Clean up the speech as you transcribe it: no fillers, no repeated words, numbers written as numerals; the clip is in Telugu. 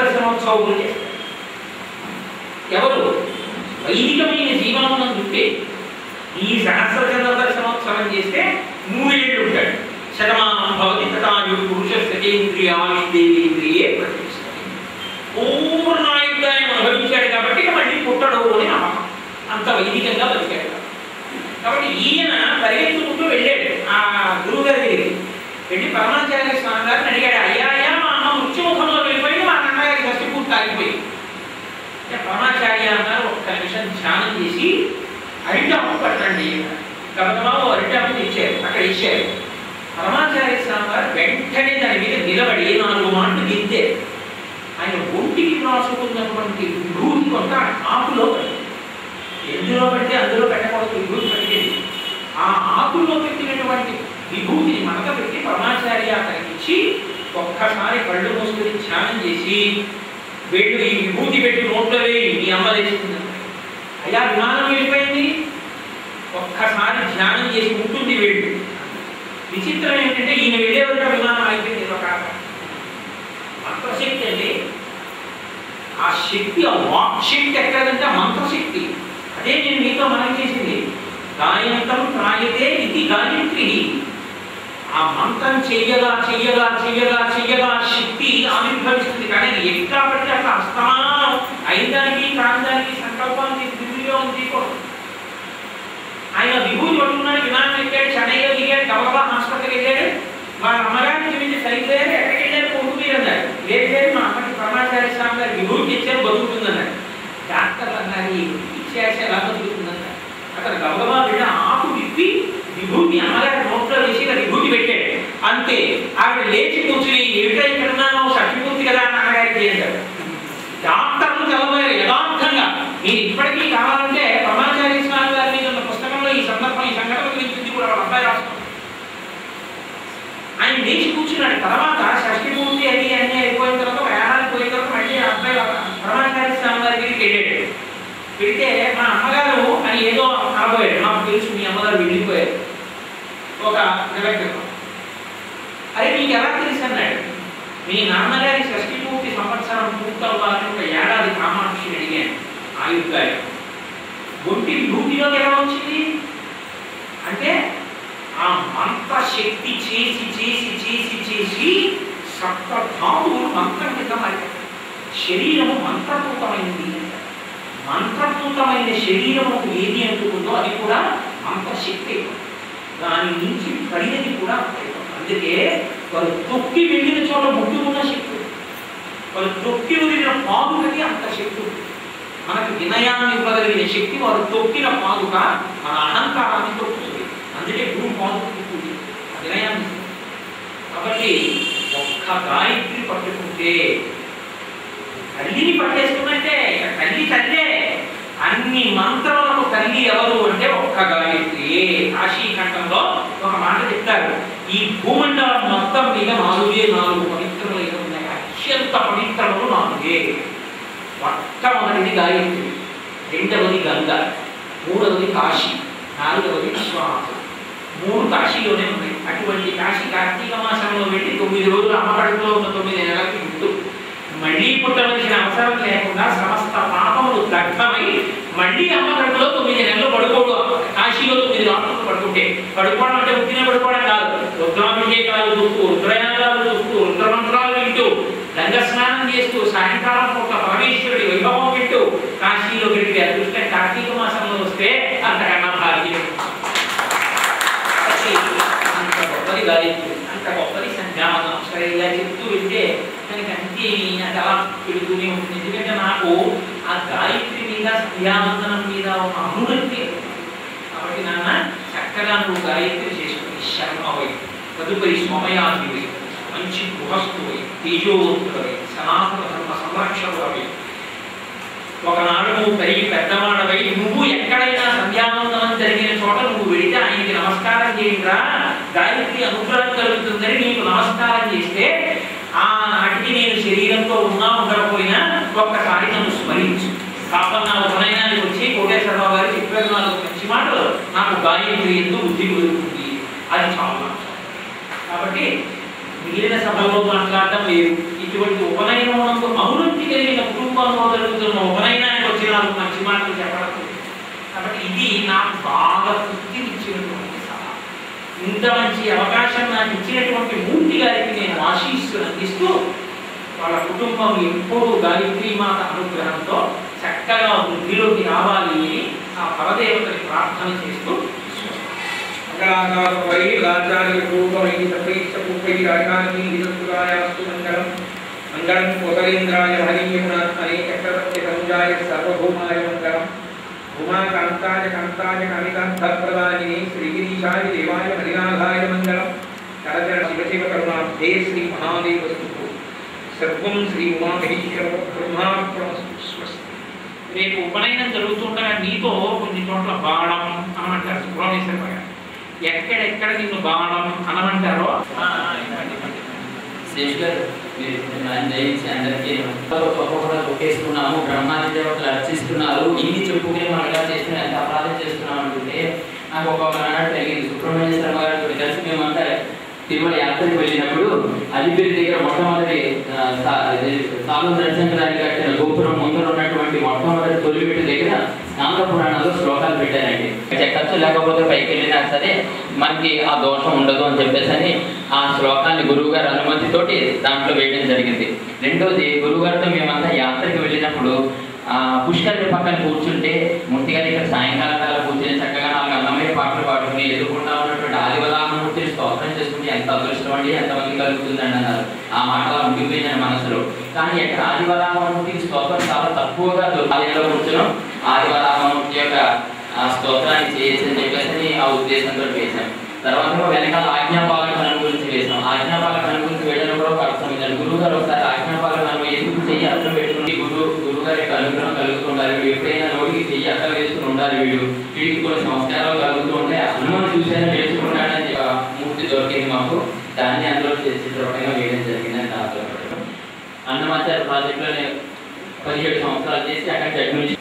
దర్శనోత్సవం చేస్తారు. ఎవరు వైదికమైన జీవనం ఉంటే ఈ సహస్రచంద్ర దర్శనోత్సవం చేస్తే 3 ఏళ్ళు ఉంటాడు. శతమానం భవతి తథాయు పురుషేంద్రియావింద్రియే ప్రతిష్టతి. పూర్ణాయుద్ధాన్ని అనుభవించాడు కాబట్టి మళ్ళీ పుట్టడు అని నమ్మకం. అంత వైదికంగా బతికాడు. కాబట్టి ఈయన పరిగెత్తుకుంటూ వెళ్ళాడు ఆ గురువు గారి దగ్గరికి. వెళ్ళి పరమాచార్య స్వామి గారిని అడిగాడు, అయ్యా మా అమ్మ మృత్యుముఖంలో వెళ్ళిపోయి మా నాన్నగారి షష్ఠి పూర్తి ఆగిపోయింది. పరమాచార్య అన్నారు, ఒక్క నిమిషం ధ్యానం చేసి అరిటాము పట్టండి. గబగబా అరిటాము ఇచ్చారు, అక్కడ ఇచ్చారు. పరమాచార్య స్వామి గారు వెంటనే దాని మీద నిలబడి 4 మాటలు దిద్దారు. ఆయన ఒంటికి రాసుకున్నటువంటి విభూతి కొంత ఆకులో పడింది. ఎందులో పెడితే అందులో పెట్టకూడదు, విభూతి పట్టింది. ఆ ఆకుల్లో పెట్టినటువంటి విభూతిని మడత పెట్టి పరమాచార్య అతనికి ఇచ్చి ఒక్కసారి కళ్ళు మూసుకుని ధ్యానం చేసి, వెళ్ళు ఈ విభూతి పెట్టి నోట్లో వేయి, మీ అమ్మ లేచుకుంది. అయ్యా విమానం వెళ్ళిపోయింది. ఒక్కసారి ధ్యానం చేసి ఉంటుంది వెళ్ళు. విచిత్రం ఏంటంటే ఈయన వెళ్ళేవరకు విమానం అయిపోయింది. ఒక మంత్రశక్తి అండి. ఆ శక్తి, ఆ వాక్ శక్తి ఎక్కడంటే మంత్రశక్తి. అదే నేను మీతో మనం చేసింది. గాయంత్రం త్రాయతే ఇది గాయత్రి. ఆ మంత్రం చెయ్యగా చెయ్యగా చెయ్యగా చెయ్యగా శక్తి ఆవిర్భవిస్తుంది. కానీ అది ఎట్లా పడితే అట్లా అస్తమానం అయిదానికి కాందానికి సంకల్పానికి దిగులుగా తీయకూడదు. ఆయన విభూతి పట్టుకున్నాడు, విమానం ఎక్కాడు, చెన్నైలో దిగాడు, గబగబా హాస్పిటల్కి వెళ్ళాడు. వాళ్ళ అమ్మగారికి మీద సరిగ్గా ఎక్కడికి వెళ్ళారు, కొడుకు మీరు అన్నారు. లేదు మా అమ్మకి పరమాచార్య స్వామి గారు విభూతి ఇచ్చారు, బతుకుతుందన్నారు. డాక్టర్లు అన్నారు, ఇచ్చేసి ఎలా బతుకుతుందన్నారు. అతను గబగబా వెళ్ళి ఆకు విప్పి విభూతి అమ్మగారి నోట్లో వేసి విభూతి పెట్టాడు. అంతే, ఆవిడ లేచి కూర్చుని ఏమిటో ఇక్కడున్నాను, సర్టిఫికెట్ కదా అని అన్నగారికి చేశారు. డాక్టర్లు చదవలేరు యథార్థంగా. మీరు ఇప్పటికీ కావాలంటే పరమాచార్య స్వామి గారి మీద ఉన్న పుస్తకంలో ఈ సందర్భం, ఈ సంఘటన గురించి కూడా వాళ్ళ అబ్బాయి రాస్తాం. ఆయన లేచి కూర్చున్నాడు. తర్వాత షష్ఠి పూర్తి అది అన్నీ అయిపోయిన తర్వాత వేళానికి పోయిన తర్వాత మళ్ళీ అబ్బాయి పరమాచార్య స్వామి గారి దగ్గరికి వెళ్ళాడు. వెళ్తే మా అమ్మగారు అని ఏదో అనబోయాడు. నాకు తెలుసు మీ అమ్మగారు వెళ్ళిపోయారు ఒక నెల క్రితం. అరే మీకు ఎలా తెలుసు అన్నాడు. మీ నాన్నగారి షష్ఠి పూర్తి సంవత్సరం పూర్తవ్వాలని ఒక ఏడాది కామాక్షిని అడిగాను. ఆయుర్దాయం ఒంటి విభూతిలోకి ఎలా వచ్చింది అంటే ఆ మంత్రశక్తి చేసి చేసి చేసి చేసి సప్తధాతువులు మంత్రం కింద మారిపోయాయి. శరీరము మంత్రపూతమైంది. మంత్రపూతమైన శరీరము ఏది అనుకుందో అది కూడా మంత్రశక్తి. దాని నుంచి పడినది కూడా అందుకే వారు తొక్కి వెళ్ళిన చోట ముక్తి ఉన్న శక్తి, వారు తొక్కి వెళ్ళిన పాదుకకి అంత శక్తి ఉంది. మనకు వినయాన్ని ఇవ్వగలిగిన శక్తి వారు తొక్కిన పాదుక మన అహంకారాన్ని తొక్కుతుంది. అందుకే గురువు పాదుకకి పూజ వినయాన్ని. కాబట్టి ఒక్క గాయత్రి పట్టుకుంటే తల్లిని పట్టేసుకున్నట్టే. తల్లి తల్లే. అన్ని మంత్రాలకు తల్లి ఎవరు అంటే ఒక్క గాయత్రియే. కాశీఖండంలో ఒక మాట చెప్తారు, ఈ భూమండలం మొత్తం మీద 4 పవిత్రములు ఉన్నాయి. అత్యంత పవిత్రములు 4. మొట్టమొదటిది గాయత్రి, రెండవది గంగ, మూడవది కాశీ, నాలుగవది విశ్వనాథుడు. 3 కాశీలోనే ఉన్నాయి. అటువంటి కాశీ కార్తీక మాసంలో వెళ్ళి 9 రోజులు అమ్మకడుపులో ఉన్న 9 నెలలకి ముందు మళ్ళీ పుట్టవలసిన అవసరం లేకుండా సమస్త పాపములు దగ్ధమై మళ్ళీ అమ్మకడుపులో 9 నెలలు పడుకోడు. కాశీలో 9 రాత్రులు పడుకుంటే, పడుకోవడం అంటే ఉత్తినే పడుకోవడం కాదు. రుద్రాభిషేకాలు చూస్తూ, రుద్రయాగాలు చూస్తూ, రుద్రమంత్రాలు వింటూ, గంగ స్నానం చేస్తూ, సాయంకాలం పూట పరమేశ్వరుడి వైభవం వింటూ కాశీలో గడిపే అదృష్టం కార్తీక మాసంలో వస్తే అంతకన్నా భాగ్యం. అంత గొప్పది గాయత్రి, అంత గొప్పది సంధ్యావనం. సరే ఇలా చెప్తూ వెళ్తే దానికి అంతే అలా పెడుతూనే ఉంటుంది. ఎందుకంటే నాకు ఆ గాయత్రి మీద, సంధ్యావందనం మీద ఒక అనురక్తి. కాబట్టి నాన్న చక్కగా నువ్వు గాయత్రి చేసుకుని శర్మవై, తదుపరి సోమయాధివై, మంచి గృహస్థువై, తేజోవంతుడవై, సనాతన ధర్మ సంరక్షకుడవై, ఒకనాడు నువ్వు పెరిగి పెద్దవాడవై నువ్వు ఎక్కడైనా సంధ్యావందనం జరిగిన చోట నువ్వు వెళితే ఆయనకి నమస్కారం చేయండిరా, గాయత్రి అనుగ్రహం కలుగుతుందని నీకు నమస్కారం చేస్తే ఆ నాటికి నేను శరీరంతో ఉన్నా ఉండకపోయినా ఒక్కసారి నన్ను స్మరించు. పాపం నా ఉపనయనానికి వచ్చి కోటేశ్వరరావు గారు చెప్పారు 4 మంచి మాటలు. నాకు గాయత్రి ఎందుకు బుద్ధి కుదురుతుంది, అది చాలా. కాబట్టి మిగిలిన సభల్లో మాట్లాడటం లేదు. ఇటువంటి ఉపనయనం అనురక్తి కలిగిన కుటుంబంలో జరుగుతున్న ఉపనయనానికి వచ్చి నాకు మంచి మాటలు చెప్పడం. కాబట్టి ఇది నాకు బాగా తృప్తినిచ్చినటువంటి సభ. ఇంత మంచి అవకాశం నాకు ఇచ్చినటువంటి మూర్తి గారికి నేను ఆశీస్సులు అందిస్తూ వాళ్ళ కుటుంబం ఎప్పుడూ గాయత్రీమాత అనుగ్రహంతో చక్కగా వృద్ధిలోకి రావాలి అని ఆ పరదేవతని ప్రార్థన చేస్తూ మంగళం కోతలేంద్రాయ హరియమునాత్మనే చక్రవర్తి తనుజాయ సర్వభౌమాయ మంగళం ఉమాకాంతాయ కాంతాయ కామికాంతప్రదాయినే శ్రీగిరీశాయ దేవాయ హరినాథాయ మంగళం కరచర శివశివ కరుణాబ్ధే శ్రీ మహాదేవస్తు సర్వం శ్రీ ఉమామహేశ్వర బ్రహ్మార్పణమస్తు. స్వస్తి. రేపు ఉపనయనం జరుగుతుండగా నీతో కొన్ని చోట్ల బాణం అనమంటారు. సుబ్రహ్మణ్యేశ్వర గారు ఎక్కడెక్కడ నిన్ను బాణం అనమంటారో అందరికీ ఒకేసుకున్నాము. బ్రహ్మాది దేవతలు అర్చిస్తున్నారు. ఇన్ని చెప్పుకుని మనం ఇలా చేస్తున్నా ఎంత అపరాధం చేస్తున్నాం అనుకుంటే నాకు ఒక నాడు కలిగింది. సుబ్రహ్మణ్యేశ్వర గారితో కలిసి మేమంతా తిరుమల యాత్రకు వెళ్ళినప్పుడు అలిపిరి దగ్గర మొట్టమొదటి సాలు దర్శనరాజు కట్టిన గోపురం ముందర ఉన్నటువంటి మొట్టమొదటి తొలిమెట్టు దగ్గర స్నాన పురాణాలు శ్లోకాలు పెట్టారండి. ఖర్చు లేకపోతే పైకి వెళ్ళినా సరే మనకి ఆ దోషం ఉండదు అని చెప్పేసి అని ఆ శ్లోకాన్ని గురువు గారి అనుమతితోటి దాంట్లో వేయడం జరిగింది. రెండోది గురువుగారితో మేమంతా యాత్రకి వెళ్ళినప్పుడు పుష్కరిణి పక్కన కూర్చుంటే మూర్తి గారు ఇక్కడ సాయంకాలం కాల కూర్చుని చక్కగా నాలుగు అందమైన పాటలు పాడుకుని ఎదుర్కొంటా ఉన్నటువంటి ఆదివరాహమూర్తిని స్తోత్రం చేసుకుంటే ఎంత అదృష్టం అండి, ఎంతమంది కలుగుతుందండి అన్నారు. ఆ మాట అలా ఉండిపోయిందని మనసులో. కానీ ఎక్కడ ఆదివరాహమూర్తికి స్తోత్రం చాలా తక్కువగా ఆలయంలో కూర్చున్నాం. ఆదివరాహమూర్తి యొక్క ఆ స్తోత్రాన్ని చేసి అని చెప్పేసి ఆ ఉద్దేశంతో వేశాం. తర్వాత వెనకాల ఆజ్ఞాపాలకనం గురించి వేసాం. ఆజ్ఞాపాలకనం గురించి వెళ్ళడం కూడా ఒక అర్థం ఇదండి. గురువు గారు ఒకసారి ఆజ్ఞాపాలకనం ఎందుకు చెయ్యి అర్థం పెట్టుకుని గురువు గారి యొక్క అనుగ్రహం కలుగుతుండాలి. వీడు ఎప్పుడైనా నోటికి చెయ్యి అర్థం వేసుకుని ఉండాలి. వీడికి కొన్ని సంస్కారాలు కలుగుతూ ఉంటే హనుమాన్ చూసాను నేర్చుకుంటాడని మూర్తి దొరికింది మాకు. దాన్ని అందులో చిత్రపటంగా వేయడం జరిగిందని నాతో. అన్నమాచార్య ప్రాజెక్టులో 17 సంవత్సరాలు చేసి అక్కడ జడ్జి